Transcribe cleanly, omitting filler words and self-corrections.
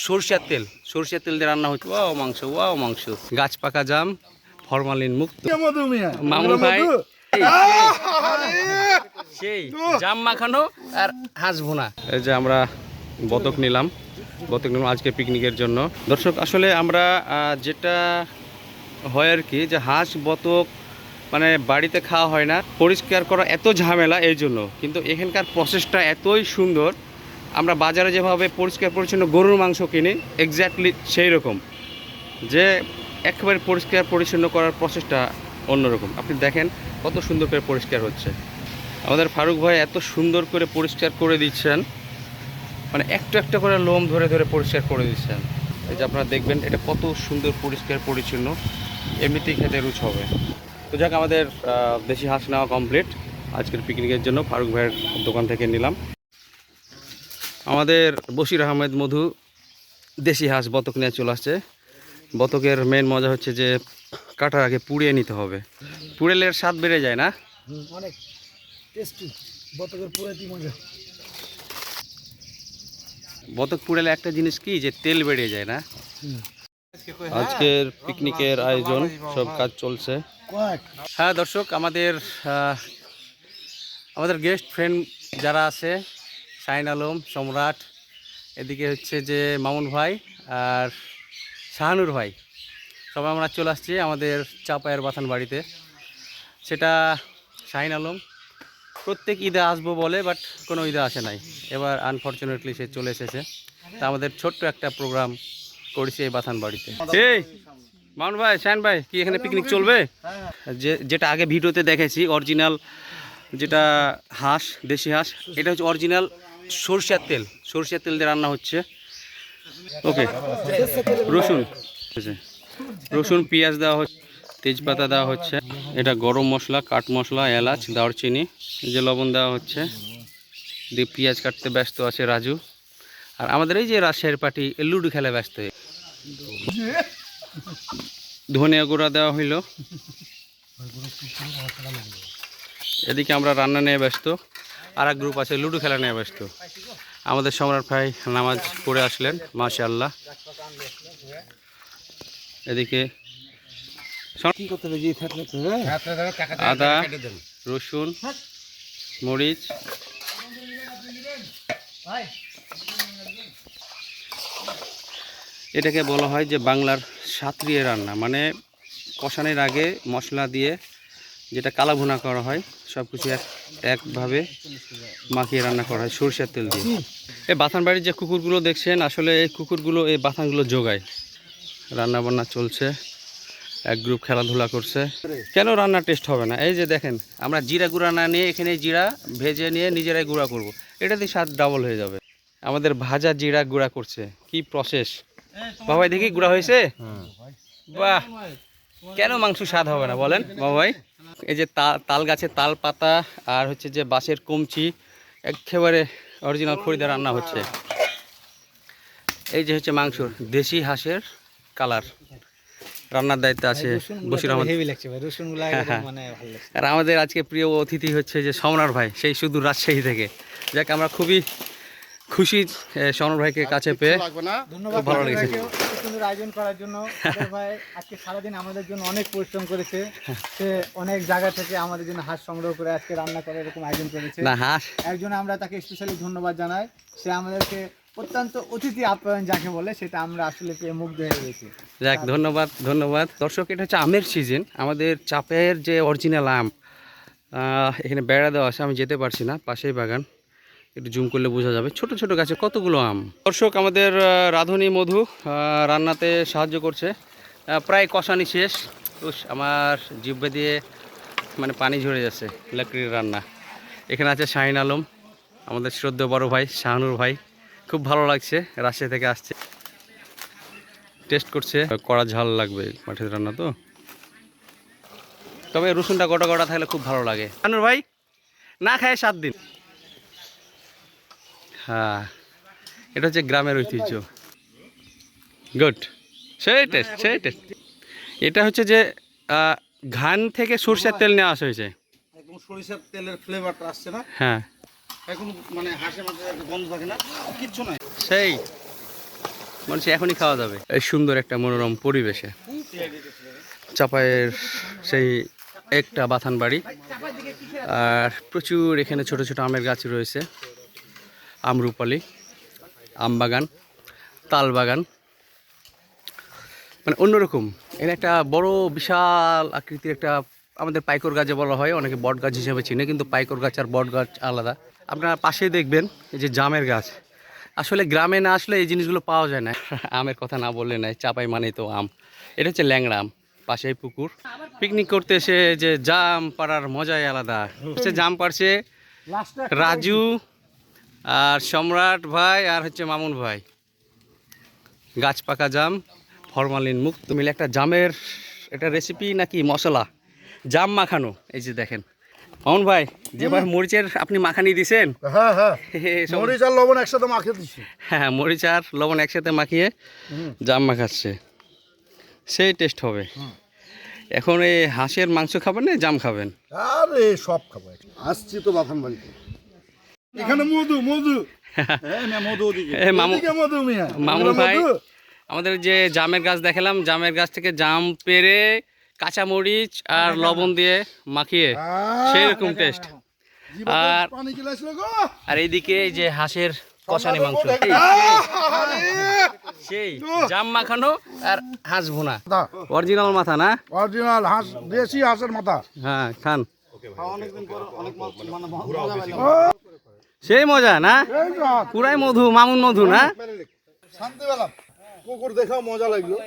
সরষের তেল দিয়ে রান্না হচ্ছে। ওয়াও মাংস গাছ পাকা জাম ফরমালিন মুক্ত। মামুন ভাই সেই জাম মাখানো আর হাঁস ভুনা। এই যে আমরা বতক নিলাম আজকে পিকনিকের জন্য। দর্শক আসলে আমরা যেটা হয় আর কি, যে হাঁস বতক মানে বাড়িতে খাওয়া হয় না, পরিষ্কার করা এত ঝামেলা এই জন্য। কিন্তু এখানকার প্রসেসটা এতই সুন্দর, আমরা বাজারে যেভাবে পরিষ্কার পরিচ্ছন্ন গরুর মাংস কিনি এক্স্যাক্টলি সেই রকম, যে একেবারে পরিষ্কার পরিচ্ছন্ন করার প্রসেসটা অন্যরকম। আপনি দেখেন কত সুন্দর করে পরিষ্কার হচ্ছে। আমাদের ফারুক ভাই এত সুন্দর করে পরিষ্কার করে দিচ্ছেন, মানে একটু একটা করে লোম ধরে ধরে পরিষ্কার করে দিচ্ছেন। এই যে আপনারা দেখবেন এটা কত সুন্দর পরিষ্কার পরিচ্ছন্ন, এমনিতেই খেতে রুচ হবে। তো যাক, আমাদের দেশি হাঁস নেওয়া কমপ্লিট আজকের পিকনিকের জন্য। ফারুক ভাইয়ের দোকান থেকে নিলাম। আমাদের বশির আহমেদ মধু দেশি হাঁস বতক নিয়ে চলে আসছে। বতকের মেন মজা হচ্ছে যে কাটার আগে পুড়িয়ে নিতে হবে, পুড়েলে এর স্বাদ বেড়ে যায় না? অনেক টেস্টি বতকের পুরাতি মজা। বতক পুড়েলে একটা জিনিস কি, যে তেল বেড়ে যায় না? আজকের পিকনিকের আয়োজন সব কাজ চলছে। হ্যাঁ দর্শক, আমাদের গেস্ট ফ্রেন্ড যারা আছে, শাহিন আলম, সম্রাট, এদিকে হচ্ছে যে মামুন ভাই আর শাহানুর ভাই, সবাই আমরা চলে আসছি আমাদের চাপায়ের বাথান বাড়িতে। সেটা শাহিন আলম প্রত্যেক ঈদে আসবো বলে, বাট কোনো ঈদে আসে নাই। এবার আনফর্চুনেটলি সে চলে এসেছে। তা আমাদের ছোট্ট একটা প্রোগ্রাম করেছি এই বাথান বাড়িতে। এই মামুন ভাই, শাহিন ভাই, কি এখানে পিকনিক চলবে? যেটা আগে ভিডিওতে দেখেছি অরিজিনাল, যেটা হাঁস, দেশি হাঁস, এটা হচ্ছে অরিজিনাল সরষের তেল দিয়ে রান্না হচ্ছে। ওকে, রসুন পেঁয়াজ দেওয়া হচ্ছে, তেজপাতা দেওয়া হচ্ছে, এটা গরম মশলা, কাঠ মশলা, এলাচ, দারচিনি, যে লবণ দেওয়া হচ্ছে। দিয়ে পেঁয়াজ কাটতে ব্যস্ত আছে রাজু। আর আমাদের এই যে রাজশাহীর পার্টি লুডো খেলা ব্যস্ত। ধনিয়া গুঁড়া দেওয়া হইল। এদিকে আমরা রান্না নিয়ে ব্যস্ত, আর এক গ্রুপ আছে লুডো খেলা নিয়ে ব্যস্ত। আমাদের সম্রাট ভাই নামাজ পড়ে আসলেন, মাশাআল্লাহ। এদিকে আদা, রসুন, মরিচ, এটাকে বলা হয় যে বাংলার সাঁতরিয়ে রান্না, মানে কষানোর আগে মশলা দিয়ে যেটা কালা ভুনা করা হয়, সব কিছু একভাবে মাখিয়ে রান্না করা হয় সরষের তেল দিয়ে। এই বাথান বাড়ির যে কুকুরগুলো দেখছেন, আসলে এই কুকুরগুলো এই বাথানগুলো জোগায়। রান্না বান্না চলছে, এক গ্রুপ খেলাধুলা করছে। কেন রান্না টেস্ট হবে না? এই যে দেখেন, আমরা জিরা গুঁড়া না নিয়ে এখানে জিরা ভেজে নিয়ে নিজেরাই গুঁড়া করব, এটাতে স্বাদ ডাবল হয়ে যাবে। আমাদের ভাজা জিরা গুঁড়া করছে, কি প্রসেস বাবাই, দেখি গুঁড়া হয়েছে। বাহ, কেন মাংস স্বাদ হবে না বলেন বাবাই? এই যে তাল গাছের তাল পাতা আর হচ্ছে যে বাঁশের কমচি, একেবারে অরিজিনাল খড়িতে রান্না হচ্ছে। এই যে হচ্ছে মাংস, দেশি হাঁসের কালার। রান্নার দায়িত্ব আছে বশির আহমেদ। আর আমাদের আজকে প্রিয় অতিথি হচ্ছে যে সম্রাট ভাই, সেই সুদূর রাজশাহী থেকে। যাক, আমরা খুবই খুশি সম্রাট ভাইকে কাছে পেয়ে, খুব ভালো লেগেছে। সুন্দর আয়োজন করার জন্য ভাই আজকে সারাদিন আমাদের জন্য অনেক পরিশ্রম করেছে। সে অনেক জায়গা থেকে আমাদের জন্য হাঁস সংগ্রহ করে আজকে রান্না করার এরকম আয়োজন করেছে। না হাঁস একজন আমরা তাকে স্পেশালি ধন্যবাদ জানাই। সে আমাদেরকে অত্যন্ত অতিথি আপ্যায়ন যাকে বলে, সেটা আমরা আসলে পেয়ে মুগ্ধ হয়ে গেছি। যাক, ধন্যবাদ দর্শক। এটা হচ্ছে আমের সিজন, আমাদের চাপের যে অরিজিনাল আম। এখানে বেড়া দেওয়া আছে, আমি যেতে পারছি না, পাশেই বাগান, একটু জুম করলে বোঝা যাবে ছোট ছোট গাছে কতগুলো আম। দর্শক, আমাদের রাঁধুনি মধু রান্নাতে সাহায্য করছে, প্রায় কষানি শেষ। আমার জিহ্বা দিয়ে মানে পানি ঝরে যাচ্ছে, লাকড়ির রান্না। এখানে আছে শাহিন আলম, আমাদের শ্রদ্ধেয় বড় ভাই শাহানুর ভাই, খুব ভালো লাগছে, রাজশাহী থেকে আসছে, টেস্ট করছে। কড়া ঝাল লাগবে মাঠের রান্না তো, তবে রসুনটা গোটা গোটা থাকলে খুব ভালো লাগে। শাহানুর ভাই না খায় 7 দিন। হ্যাঁ, এটা হচ্ছে গ্রামের ঐতিহ্য। গুড, সেই টেস্ট। এটা হচ্ছে যে ঘান থেকে সরষের তেল নেওয়া আসা হয়েছে, একদম সরিষার তেলের ফ্লেভারটা আসছে না? হ্যাঁ, এখন মানে হাঁসের মাঝে গন্ধ থাকে না, কিচ্ছু নাই। সেই মনে হচ্ছে এখনই খাওয়া যাবে এই সুন্দর একটা মনোরম পরিবেশে। চাপায়ের সেই একটা বাথান বাড়ি, আর প্রচুর এখানে ছোট ছোট আমের গাছ রয়েছে, আমরুপালি, আম বাগান, তাল বাগান, মানে অন্যরকম। এখানে একটা বড় বিশাল আকৃতির একটা, আমাদের পাইকর গাছে বলা হয়, অনেকে বট গাছ হিসেবে চিনে, কিন্তু পাইকর গাছ আর বট গাছ আলাদা। আপনারা পাশে দেখবেন এই যে জামের গাছ। আসলে গ্রামে না আসলে এই জিনিসগুলো পাওয়া যায় না। আমের কথা না বললে নাই, চাপাই মানেই তো আম। এটা হচ্ছে ল্যাংড়া আম, পাশেই পুকুর। পিকনিক করতে এসে যে জাম পাড়ার মজাই আলাদা। হচ্ছে জাম পাড়ছে রাজু আর সম্রাট ভাই আর হচ্ছে মামুন ভাই। গাছ পাকা জাম, ফরমালিন মুক্ত মিলে একটা জামের এটা রেসিপি নাকি মশলা, জাম মাখানো। এই যে দেখেন মামুন ভাই, যেবার মরিচের আপনি মাখানি দিছেন, হ্যাঁ হ্যাঁ, সব- মরিচ আর লবণ একসাথে মাখিয়ে দিচ্ছি। হ্যাঁ, মরিচ আর লবণ একসাথে মাখিয়ে জাম মাখাচ্ছে, সেই টেস্ট হবে। এখন এই হাঁসের মাংস খাবেন না জাম খাবেন? আরে সব খাবো। আসছি তো বাথান বাড়িতে, এখানে মধু মধু। হ্যাঁ না, মধু ওদিকে, এ মামু- ওদিকে মধু মিয়া। মামুন ওগুলো ভাই, মধু। আমাদের যে জামের গাছ দেখালাম, জামের গাছ থেকে জাম পেড়ে কাঁচা মরিচ আর লবণ দিয়ে মাখিয়ে সেরকম টেস্ট। জিভে আর পানি চলে আসলো গো। আর এইদিকে এই যে হাঁসের কষানি মাংস, আরে সেই জাম মাখানো আর হাঁস ভুনা, দা, অরিজিনাল মাথা না? অরিজিনাল হাঁস, দেশি হাঁসের মাথা। হ্যাঁ, খান। অনেকদিন পর অনেক মানে মজা পেলাম। সেই মজা না, এই তো পুরাই মধু, মামুন মধু না? শান্তি পেলাম, কুকুর দেখাও মজা লাগলো।